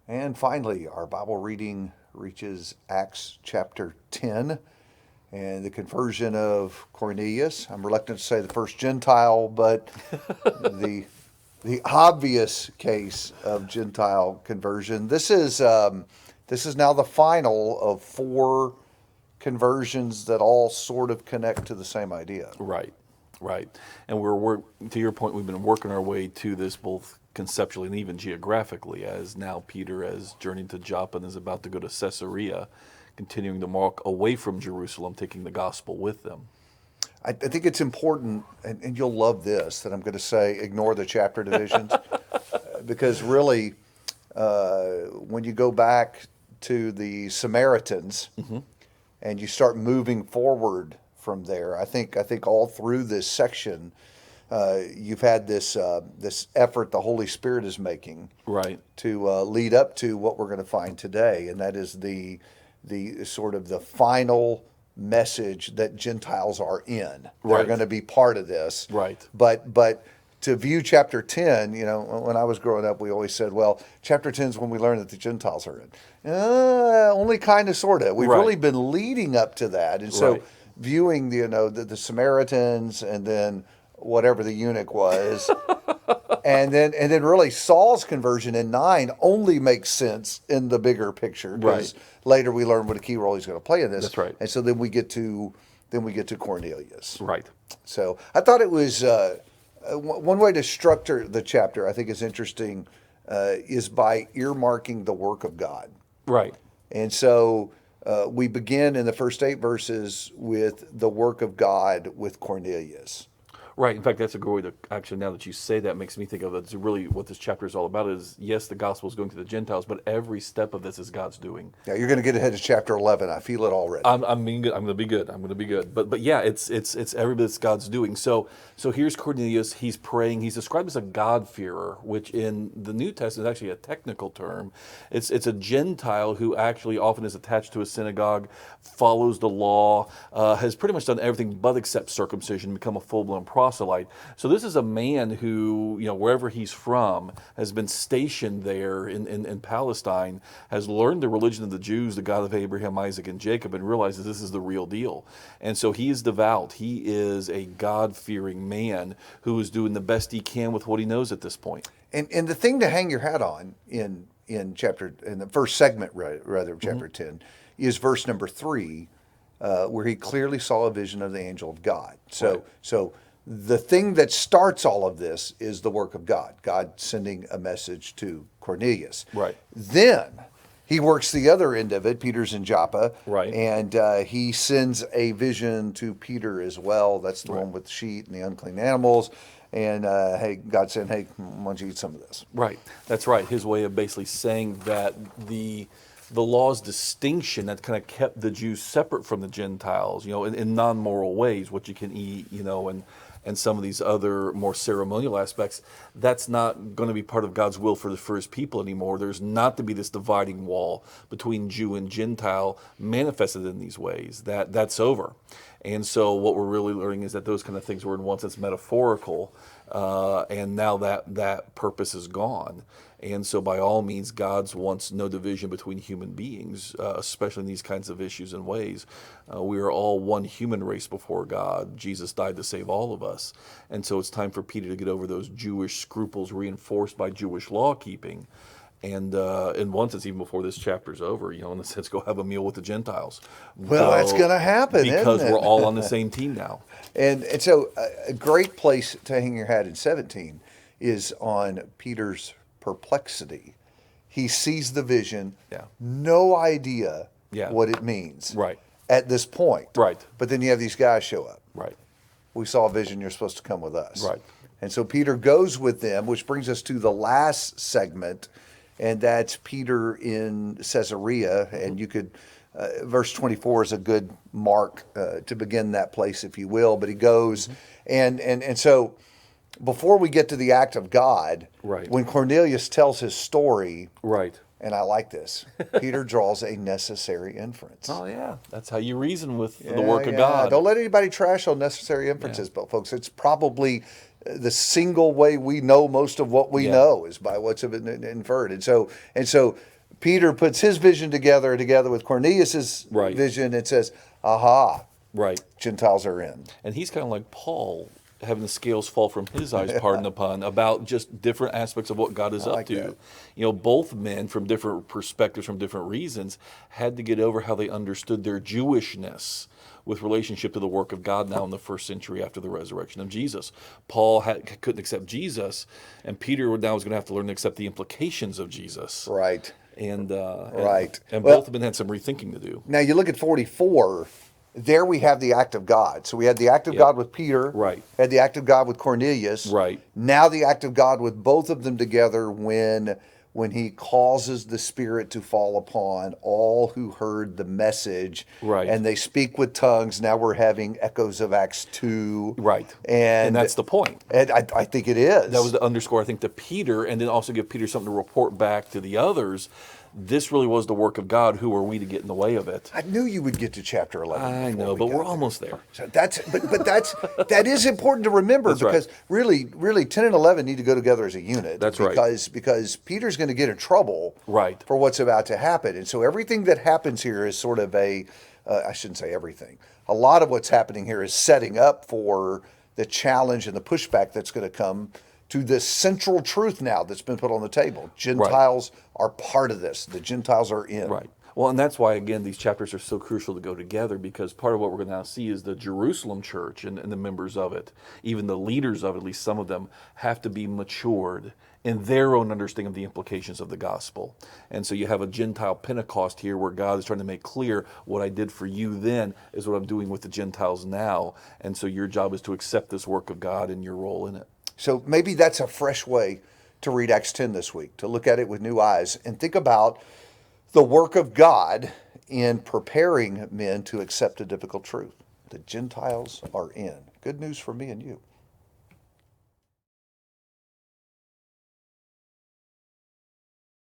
And finally, our Bible reading reaches Acts chapter 10 and the conversion of Cornelius. I'm reluctant to say the first Gentile, but the the obvious case of Gentile conversion. This is now the final of four conversions that all sort of connect to the same idea. Right, right. And to your point, we've been working our way to this both conceptually and even geographically, as now Peter has journeyed to Joppa and is about to go to Caesarea, continuing to walk away from Jerusalem, taking the gospel with them. I think it's important, and you'll love this, that I'm going to say ignore the chapter divisions, because really, when you go back to the Samaritans and you start moving forward from there, I think all through this section, you've had this effort the Holy Spirit is making, Right. to lead up to what we're going to find today, and that is the sort of the final message that Gentiles are in. They're Right. going to be part of this. Right. But to view chapter 10, when I was growing up, we always said, well, chapter 10 is when we learn that the Gentiles are in. Only kind of, sort of. We've Right. really been leading up to that. And so Right. viewing, the Samaritans and then whatever the eunuch was, and then really Saul's conversion in 9 only makes sense in the bigger picture, because Right. later we learn what a key role he's going to play in this. That's right. And so then we get to Cornelius. Right. So I thought it was one way to structure the chapter. I think is interesting, is by earmarking the work of God. Right. And so we begin in the first 8 verses with the work of God with Cornelius. Right. In fact, that's a good way to actually, now that you say that, makes me think of it's really what this chapter is all about is, yes, the gospel is going to the Gentiles, but every step of this is God's doing. Yeah, you're going to get ahead to chapter 11. I feel it already. I'm being good. I'm going to be good. I'm going to be good. But yeah, it's every bit that's God's doing. So here's Cornelius. He's praying. He's described as a God-fearer, which in the New Testament is actually a technical term. It's a Gentile who actually often is attached to a synagogue, follows the law, has pretty much done everything but accept circumcision, become a full-blown proselyte. So this is a man who, wherever he's from, has been stationed there in Palestine, has learned the religion of the Jews, the God of Abraham, Isaac, and Jacob, and realizes this is the real deal. And so he is devout. He is a God-fearing man who is doing the best he can with what he knows at this point. And the thing to hang your hat on in the first segment rather of chapter 10 is verse number 3, where he clearly saw a vision of the angel of God. So the thing that starts all of this is the work of God sending a message to Cornelius. Right. Then he works the other end of it. Peter's in Joppa. Right. And he sends a vision to Peter as well. That's the one with the sheet and the unclean animals. And God said, hey, why don't you eat some of this? Right. That's right. His way of basically saying that the law's distinction that kind of kept the Jews separate from the Gentiles, in non-moral ways, what you can eat, and some of these other more ceremonial aspects, that's not going to be part of God's will for his people anymore. There's not to be this dividing wall between Jew and Gentile manifested in these ways. That's over. And so what we're really learning is that those kind of things were in one sense metaphorical, and now that purpose is gone. And so by all means, God wants no division between human beings, especially in these kinds of issues and ways. We are all one human race before God. Jesus died to save all of us. And so it's time for Peter to get over those Jewish scruples reinforced by Jewish law keeping. And in one sense, even before this chapter's over, in a sense, go have a meal with the Gentiles. Well, that's going to happen, because isn't it? we're all on the same team now. And so a great place to hang your hat in 17 is on Peter's perplexity. He sees the vision, Yeah. no idea Yeah. what it means Right. at this point. Right. But then you have these guys show up. Right. We saw a vision, you're supposed to come with us. Right. And so Peter goes with them, which brings us to the last segment, and that's Peter in Caesarea. And you could, verse 24 is a good mark to begin that place, if you will. But he goes, and so before we get to the act of God, Right. when Cornelius tells his story, Right. and I like this, Peter draws a necessary inference. Oh, yeah. That's how you reason with the work of God. Don't let anybody trash on necessary inferences, but folks, it's probably the single way we know most of what we Yeah. know is by what's been inferred. And so Peter puts his vision together with Cornelius's Right. vision, and says, aha, Right. Gentiles are in. And he's kind of like Paul, having the scales fall from his eyes, pardon the pun, about just different aspects of what God is up like to. that. You know, both men, from different perspectives, from different reasons, had to get over how they understood their Jewishness with relationship to the work of God now in the first century after the resurrection of Jesus. Paul couldn't accept Jesus, and Peter now was going to have to learn to accept the implications of Jesus. Right. And Right. and Well- both of them had some rethinking to do. Now you look at 44, there we have the act of God. So we had the act of Yep. God with Peter. Right. Had the act of God with Cornelius. Right. Now the act of God with both of them together when he causes the Spirit to fall upon all who heard the message. Right. And they speak with tongues. Now we're having echoes of Acts 2. Right. And that's the point. And I think it is. That was the underscore, I think, to Peter, and then also give Peter something to report back to the others. This really was the work of God. Who are we to get in the way of it? I knew you would get to chapter 11. I before know, we but got we're there. almost there. So that is important to remember That's right. because really 10 and 11 need to go together as a unit. That's right. Because Peter's going to get in trouble Right. for what's about to happen. And so everything that happens here is sort of I shouldn't say everything. A lot of what's happening here is setting up for the challenge and the pushback that's going to come to this central truth now that's been put on the table. Gentiles are part of this. The Gentiles are in. Right. Well, and that's why, again, these chapters are so crucial to go together, because part of what we're going to now see is the Jerusalem church and the members of it, even the leaders of it, at least some of them, have to be matured in their own understanding of the implications of the gospel. And so you have a Gentile Pentecost here where God is trying to make clear what I did for you then is what I'm doing with the Gentiles now. And so your job is to accept this work of God and your role in it. So maybe that's a fresh way to read Acts 10 this week, to look at it with new eyes and think about the work of God in preparing men to accept a difficult truth. The Gentiles are in. Good news for me and you.